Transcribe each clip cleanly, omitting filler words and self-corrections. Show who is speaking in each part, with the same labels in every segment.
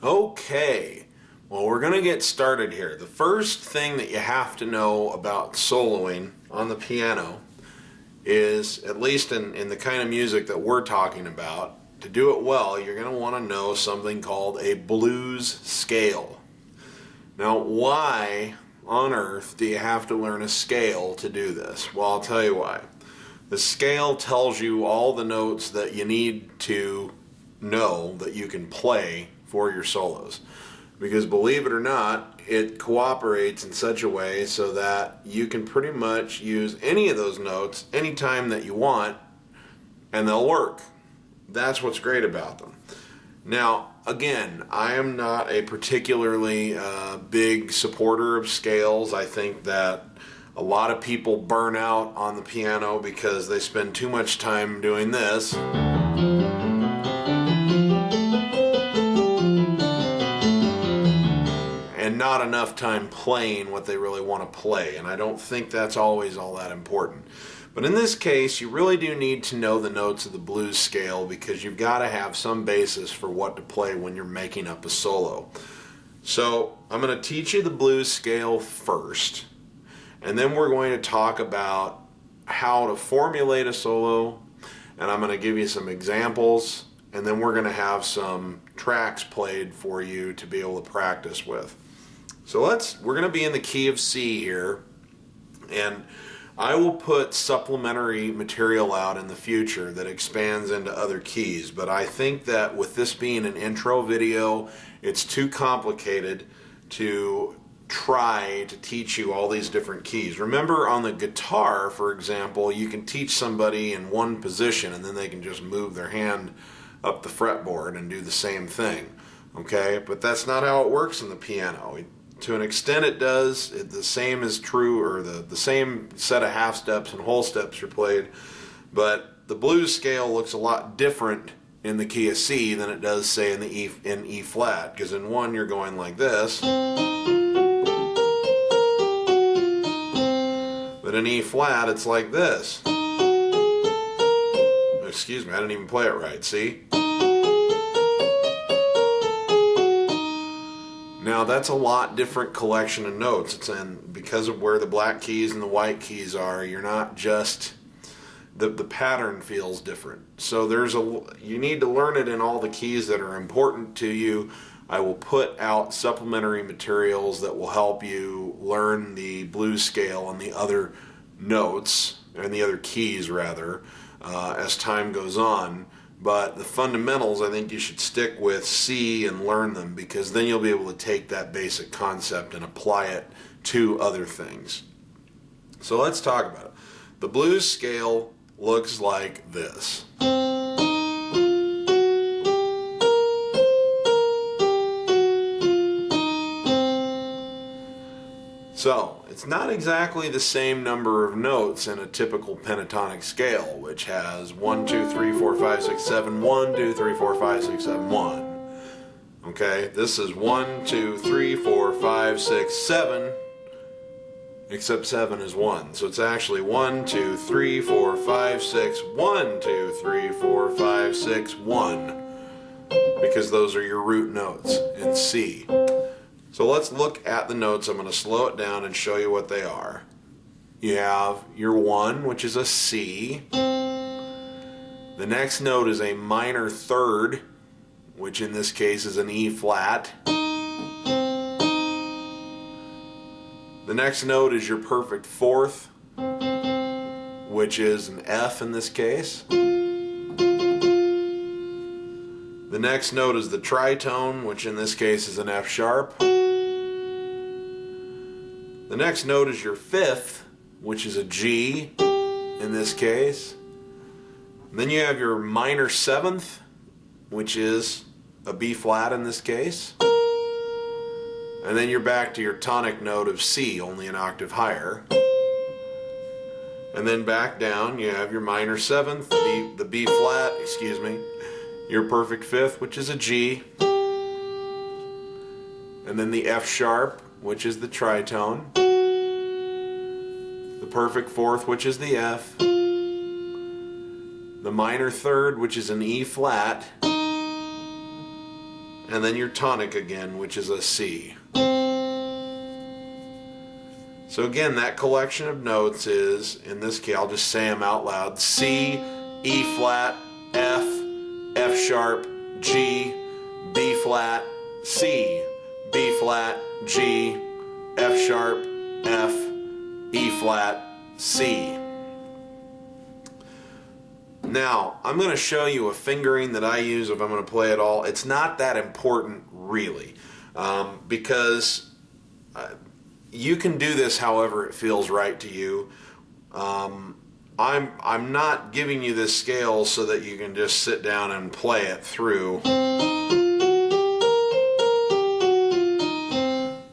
Speaker 1: Okay, well, we're going to get started here. The first thing that you have to know about soloing on the piano is, at least in the kind of music that we're talking about, to do it well, you're going to want to know something called a blues scale. Now, why on earth do you have to learn a scale to do this? Well, I'll tell you why. The scale tells you all the notes that you need to know that you can play for your solos. Because believe it or not, it cooperates in such a way so that you can pretty much use any of those notes anytime that you want and they'll work. That's what's great about them. Now, again, I am not a particularly big supporter of scales. I think that a lot of people burn out on the piano because they spend too much time doing this. And not enough time playing what they really want to play. And I don't think that's always all that important. But in this case, you really do need to know the notes of the blues scale because you've got to have some basis for what to play when you're making up a solo. So I'm going to teach you the blues scale first, and then we're going to talk about how to formulate a solo, and I'm going to give you some examples, and then we're going to have some tracks played for you to be able to practice with. So we're going to be in the key of C here, and I will put supplementary material out in the future that expands into other keys, but I think that with this being an intro video, it's too complicated to try to teach you all these different keys. Remember, on the guitar, for example, you can teach somebody in one position and then they can just move their hand up the fretboard and do the same thing, okay? But that's not how it works in the piano. To an extent it does. The same is true, or the same set of half steps and whole steps are played, but the blues scale looks a lot different in the key of C than it does, say, in E flat, because in one you're going like this, but in E flat it's like this. Excuse me, I didn't even play it right, see? Now that's a lot different collection of notes. Because of where the black keys and the white keys are, you're not just, the pattern feels different. So you need to learn it in all the keys that are important to you. I will put out supplementary materials that will help you learn the blues scale and the other notes, and the other keys rather, as time goes on. But the fundamentals, I think you should stick with C and learn them, because then you'll be able to take that basic concept and apply it to other things. So let's talk about it. The blues scale looks like this. So, it's not exactly the same number of notes in a typical pentatonic scale, which has 1, 2, 3, 4, 5, 6, 7, 1, 2, 3, 4, 5, 6, 7, 1. Okay, this is 1, 2, 3, 4, 5, 6, 7, except 7 is 1. So it's actually 1, 2, 3, 4, 5, 6, 1, 2, 3, 4, 5, 6, 1. Because those are your root notes in C. So let's look at the notes. I'm going to slow it down and show you what they are. You have your 1, which is a C. The next note is a minor third, which in this case is an E flat. The next note is your perfect fourth, which is an F in this case. The next note is the tritone, which in this case is an F sharp. The next note is your fifth, which is a G in this case. And then you have your minor seventh, which is a B flat in this case. And then you're back to your tonic note of C, only an octave higher. And then back down, you have your minor seventh, the B flat, your perfect fifth, which is a G. And then the F sharp, which is the tritone. The perfect fourth, which is the F. The minor third, which is an E flat. and then your tonic again, which is a C. So again, that collection of notes is, in this case, I'll just say them out loud: C, E flat, F, F sharp, G, B flat, C, B flat, G, F sharp, F, E flat, C. Now, I'm going to show you a fingering that I use if I'm going to play it all. It's not that important, really, because you can do this however it feels right to you. I'm not giving you this scale so that you can just sit down and play it through,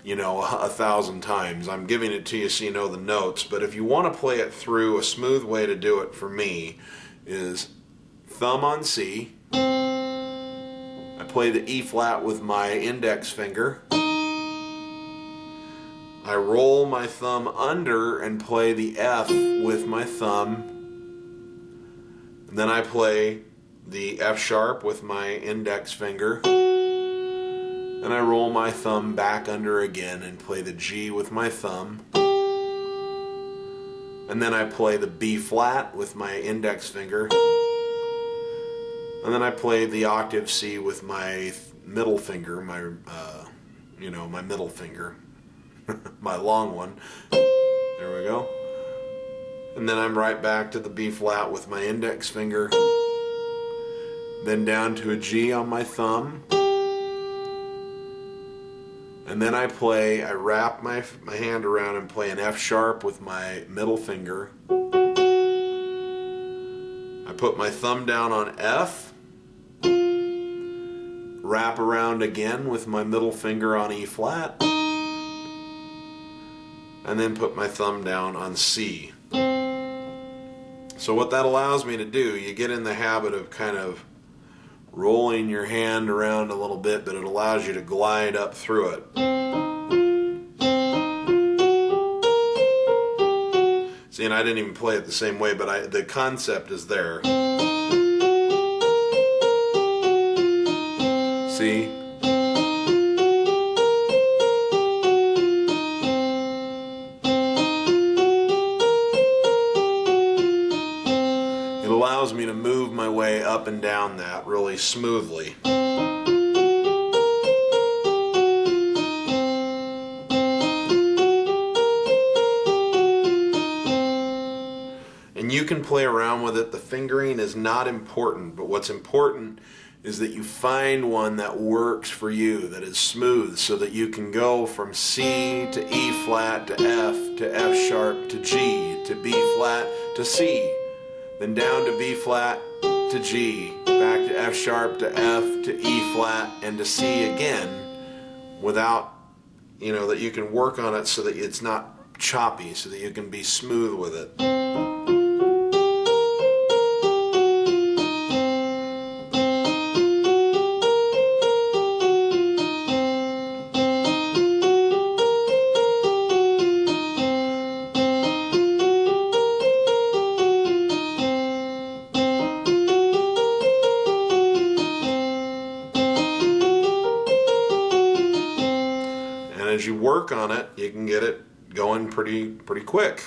Speaker 1: you know, 1,000 times. I'm giving it to you so you know the notes. But if you want to play it through, a smooth way to do it for me is thumb on C. I play the E flat with my index finger. I roll my thumb under and play the F with my thumb. And then I play the F sharp with my index finger. And I roll my thumb back under again and play the G with my thumb. And then I play the B flat with my index finger. And then I play the octave C with my middle finger, my middle finger. My long one. There we go. And then I'm right back to the B flat with my index finger. Then down to a G on my thumb. And then I wrap my hand around and play an F sharp with my middle finger. I put my thumb down on F. Wrap around again with my middle finger on E flat. And then put my thumb down on C. So what that allows me to do, you get in the habit of kind of rolling your hand around a little bit, but it allows you to glide up through it. See, and I didn't even play it the same way, but the concept is there. See? Allows me to move my way up and down that really smoothly. And you can play around with it. The fingering is not important, but what's important is that you find one that works for you, that is smooth, so that you can go from C to E flat to F sharp to G to B flat to C. Then down to B flat to G, back to F sharp to F to E flat and to C again, without, that you can work on it so that it's not choppy, so that you can be smooth with it. As you work on it, you can get it going pretty quick.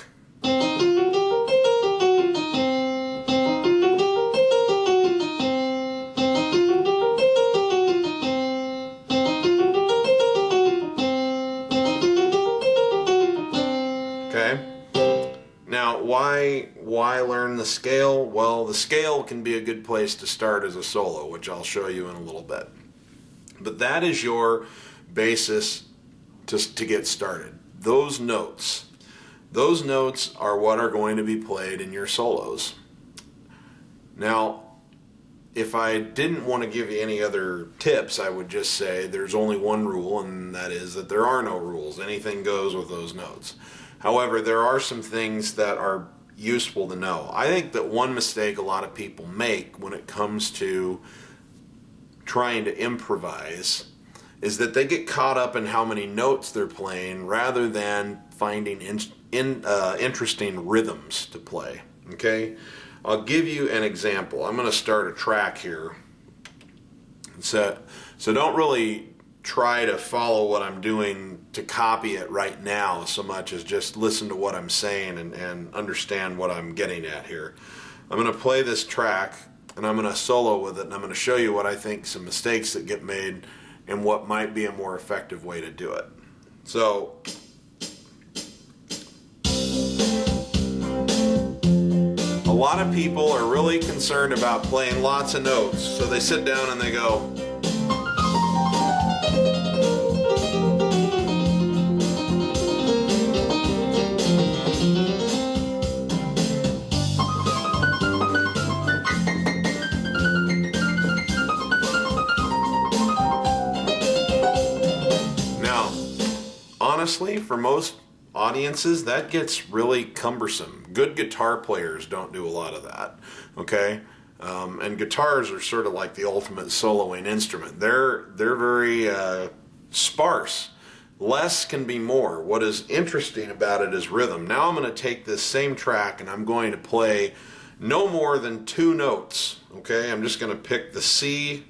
Speaker 1: Okay. Now, why learn the scale? Well, the scale can be a good place to start as a solo, which I'll show you in a little bit. But that is your basis to get started. Those notes are what are going to be played in your solos. Now, if I didn't want to give you any other tips, I would just say there's only one rule, and that is that there are no rules. Anything goes with those notes. However, there are some things that are useful to know. I think that one mistake a lot of people make when it comes to trying to improvise is that they get caught up in how many notes they're playing rather than finding interesting rhythms to play. Okay? I'll give you an example. I'm going to start a track here. So don't really try to follow what I'm doing to copy it right now so much as just listen to what I'm saying and understand what I'm getting at here. I'm going to play this track and I'm going to solo with it, and I'm going to show you what I think some mistakes that get made and what might be a more effective way to do it. So a lot of people are really concerned about playing lots of notes, so they sit down and they go, now, honestly, for most audiences, that gets really cumbersome. Good guitar players don't do a lot of that, okay? And guitars are sort of like the ultimate soloing instrument. They're very sparse. Less can be more. What is interesting about it is rhythm. Now I'm going to take this same track and I'm going to play no more than 2 notes, okay? I'm just going to pick the C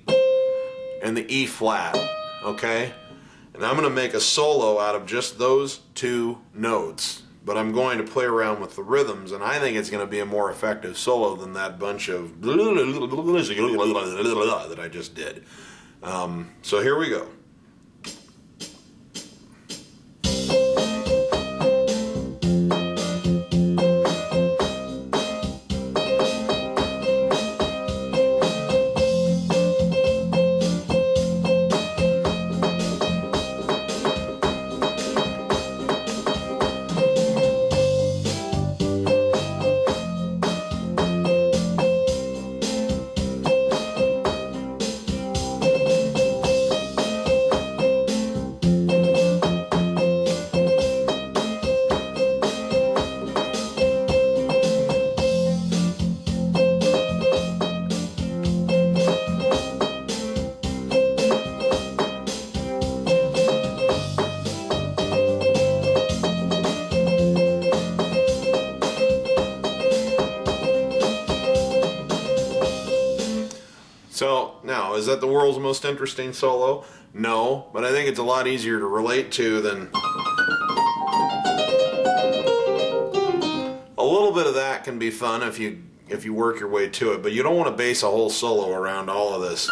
Speaker 1: and the E flat, okay? And I'm going to make a solo out of just those 2 notes. But I'm going to play around with the rhythms, and I think it's going to be a more effective solo than that bunch of that I just did. So here we go. So now, is that the world's most interesting solo? No, but I think it's a lot easier to relate to than... A little bit of that can be fun if you work your way to it, but you don't want to base a whole solo around all of this.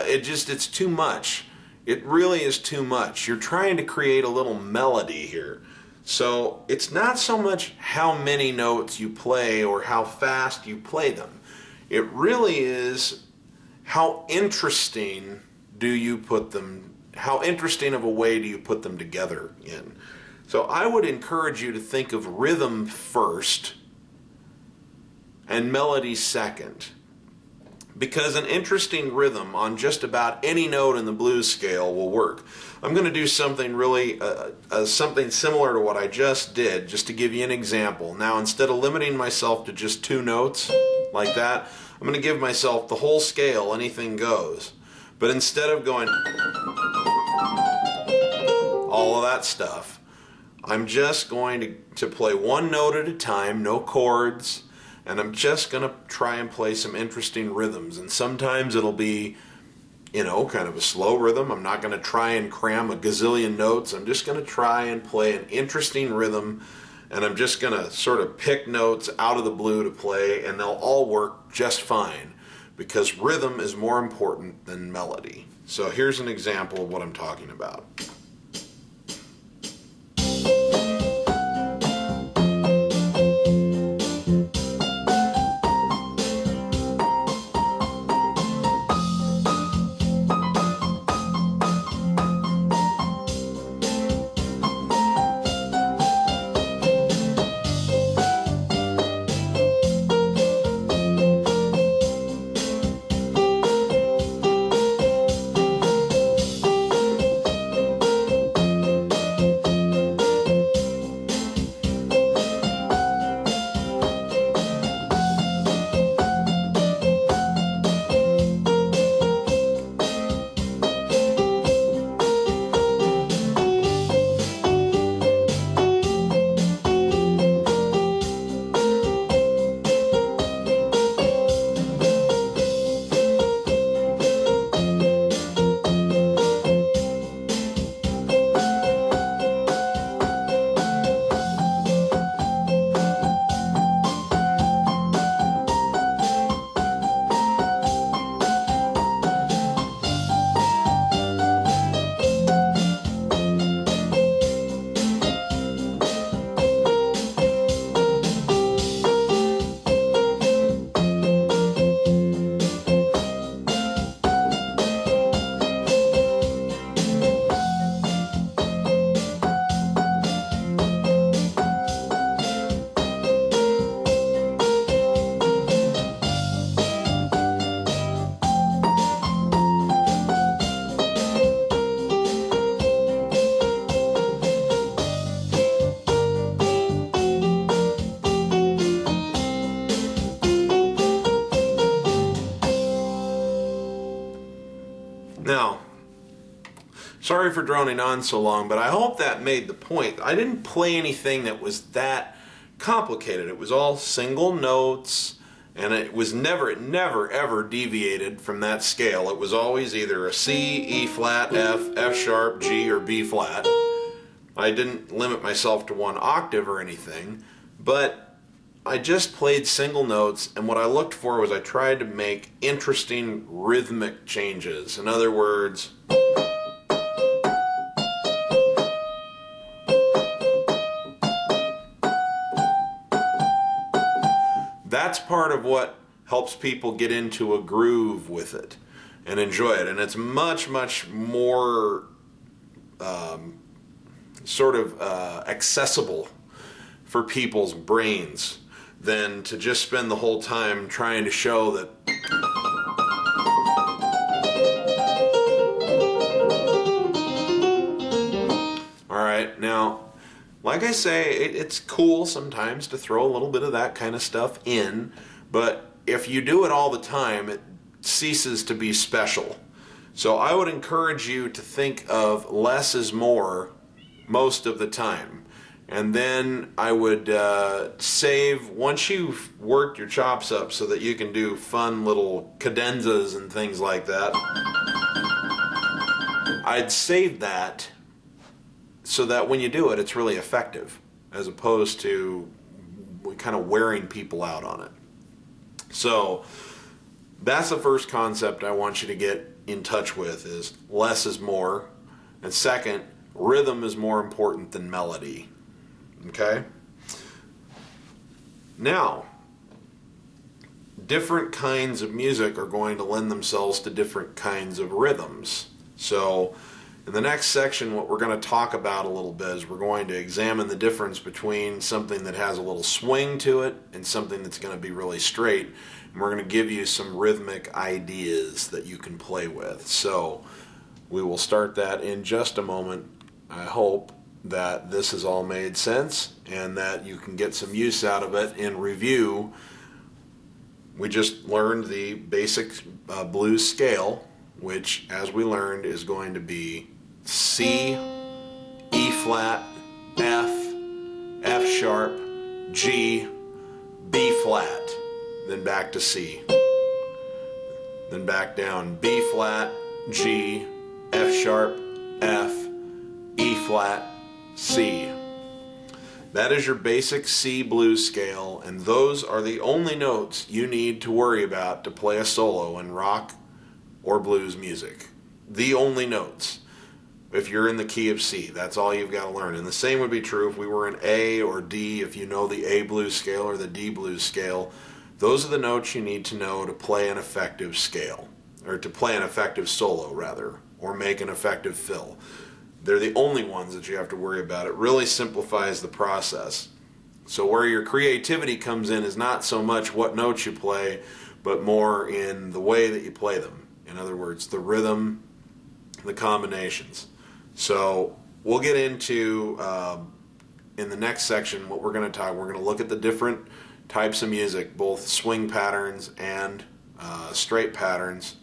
Speaker 1: It's too much. It really is too much. You're trying to create a little melody here. So it's not so much how many notes you play or how fast you play them. It really is how interesting how interesting of a way do you put them together in. So I would encourage you to think of rhythm first and melody second. Because an interesting rhythm on just about any note in the blues scale will work. I'm going to do something really, something similar to what I just did, just to give you an example. Now, instead of limiting myself to just 2 notes like that, I'm going to give myself the whole scale, anything goes. But instead of going all of that stuff, I'm just going to play 1 note at a time, no chords, and I'm just going to try and play some interesting rhythms. And sometimes it'll be, kind of a slow rhythm. I'm not going to try and cram a gazillion notes. I'm just going to try and play an interesting rhythm, and I'm just going to sort of pick notes out of the blue to play, and they'll all work just fine because rhythm is more important than melody. So here's an example of what I'm talking about. Now, sorry for droning on so long, but I hope that made the point. I didn't play anything that was that complicated. It was all single notes, and it never ever deviated from that scale. It was always either a C, E flat, F, F sharp, G, or B flat. I didn't limit myself to one octave or anything, but I just played single notes, and what I looked for was I tried to make interesting rhythmic changes. In other words, that's part of what helps people get into a groove with it and enjoy it. And it's much more accessible for people's brains than to just spend the whole time trying to show that alright. Now, like I say, it's cool sometimes to throw a little bit of that kind of stuff in, but if you do it all the time, it ceases to be special. So I would encourage you to think of less is more most of the time. And then I would save, once you've worked your chops up so that you can do fun little cadenzas and things like that, I'd save that so that when you do it, it's really effective, as opposed to kind of wearing people out on it. So that's the first concept I want you to get in touch with, is less is more. And second, rhythm is more important than melody. Okay? Now, different kinds of music are going to lend themselves to different kinds of rhythms. So in the next section, what we're going to talk about a little bit is we're going to examine the difference between something that has a little swing to it and something that's going to be really straight. And we're going to give you some rhythmic ideas that you can play with. So we will start that in just a moment. I hope that this has all made sense and that you can get some use out of it. In review, we just learned the basic blues scale, which, as we learned, is going to be C, E flat, F, F sharp, G, B flat, then back to C, then back down, B flat, G, F sharp, F, E flat, C. That is your basic C blues scale, and those are the only notes you need to worry about to play a solo in rock or blues music. The only notes. If you're in the key of C, that's all you've got to learn. And the same would be true if we were in A or D. If you know the A blues scale or the D blues scale, those are the notes you need to know to play an effective scale, or to play an effective solo rather, or make an effective fill. They're the only ones that you have to worry about. It really simplifies the process. So where your creativity comes in is not so much what notes you play, but more in the way that you play them. In other words, the rhythm, the combinations. So we'll get into, in the next section, what we're going to talk. We're going to look at the different types of music, both swing patterns and straight patterns.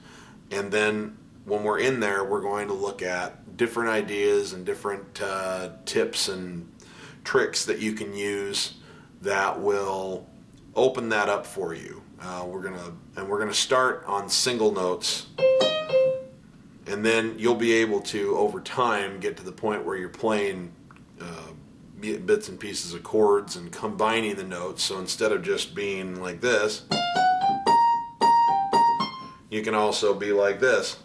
Speaker 1: And then when we're in there, we're going to look at different ideas and different tips and tricks that you can use that will open that up for you. We're gonna start on single notes, and then you'll be able to, over time, get to the point where you're playing bits and pieces of chords and combining the notes. So instead of just being like this, you can also be like this.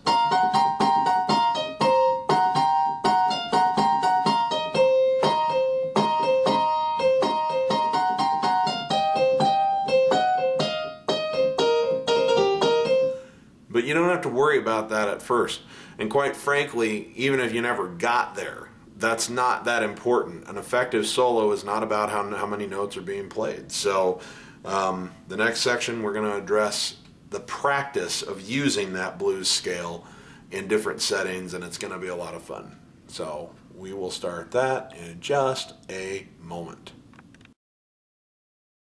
Speaker 1: But you don't have to worry about that at first. And quite frankly, even if you never got there, that's not that important. An effective solo is not about how many notes are being played. So the next section, we're going to address the practice of using that blues scale in different settings, and it's going to be a lot of fun. So we will start that in just a moment.